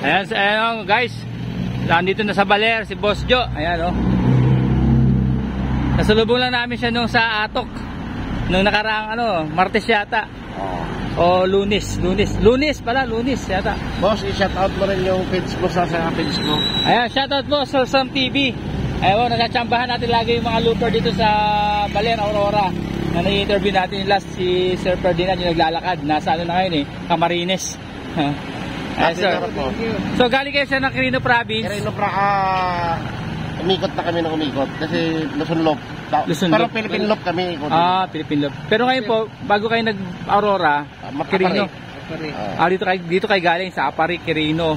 Ayan, ayan guys. Nandito na sa Baler si Boss Jo. Ayan oh. Nasalubong lang namin siya nung sa Atok. Nung nakaraang Martes yata. O Lunes yata. Boss, i-shoutout mo rin yung page mo sa page mo. Ayan, shoutout po Sir Sam TV. Ayan, nagchambahan natin lagi yung mga looper dito sa Baler, Aurora. Na nai-interview natin last si Sir Ferdinand yung naglalakad. Nasa na ngayon Camarines. Ayan, sir. So galing kayo sa Quirino Province. Umikot na kami ng umikot kasi Luzon Loop. Pero Philippine Loop kami. Philippine Loop. Pero ngayon po, bago kayo nag-Aurora, Quirino. Dito kayo galing sa Apari, Quirino.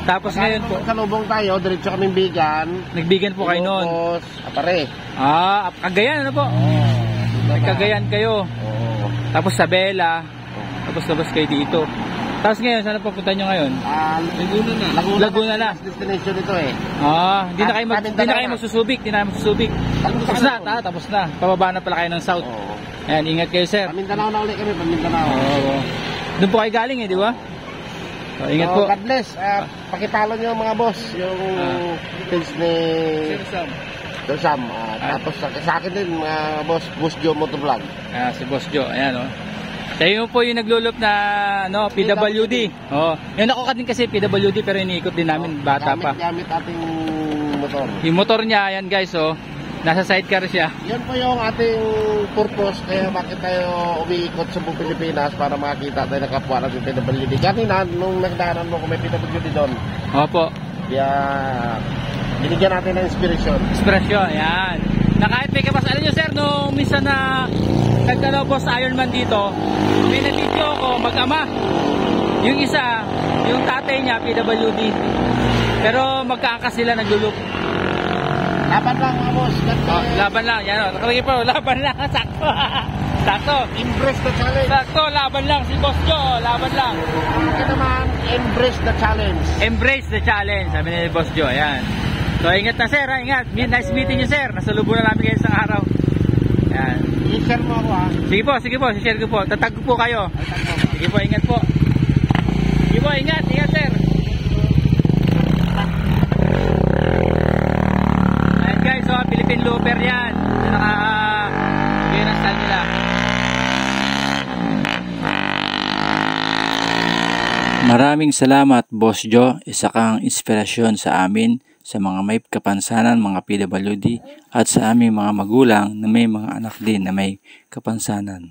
Tapos ngayon po, sa Lubong tayo, diretso kaming Bigan. Nagbigan po kayo noon. Apari. Cagayan po? Cagayan kayo. Tapos sa Bella. Tapos labas kayo dito. Tapos ngayon, saan papunta nyo ngayon? Laguna na. Destination ito Hindi na kayo magsusubik. Tapos na. Pababa na pala kayo ng south. Ayan, ingat kayo sir. Pamindanao na ulit kami, Pamindanao. Doon po kayo galing di ba? Ingat po. God bless. Pakipalo nyo mga boss, yung page ni Sir Sam. Tapos sa akin din, Boss Jo Motovlog. Si Boss Jo, ayan Tayo po yung naglulop na PWD. Yung ako din kasi PWD pero iniikot din namin bata pa. Gamit ating motor. Yung motor niya, ayan guys, nasa sidecar siya. Yan po yung ating purpose kaya bakit tayo umiikot sa buong Pilipinas para makita tayo ng kapwa natin PWD. Kanina, nung nagdaanan mo kung may PWD doon. Opo. Kaya binigyan natin ng inspiration. Inspiration, yan. Na kahit may kapas, alam nyo sir, nung minsan na nagka-boss Ironman dito, may na-video ako mag-ama. Yung isa, yung tatay niya, PWD. Pero magkaangkas sila naglulup. Laban lang mga boss. Laban lang, yan nakalagay po, laban lang, sakto. Sakto. Embrace the challenge. Sakto, laban lang si Boss Jo, laban lang. Ika naman, embrace the challenge. Embrace the challenge, sabi ni Boss Jo, ayan. So ingat na sir, ingat. Nice meeting you sir. Nasalubong na namin kayo isang araw. Yan. I-share mo ako Sige po, share ko po. Tatag po kayo. Sige po, ingat po. Sige po, ingat sir. Ayan guys, Philippine Looper yan. Naka-gaya ng style nila. Maraming salamat Boss Jo, isa kang inspirasyon sa amin, sa mga may kapansanan, mga PWD at sa aming mga magulang na may mga anak din na may kapansanan.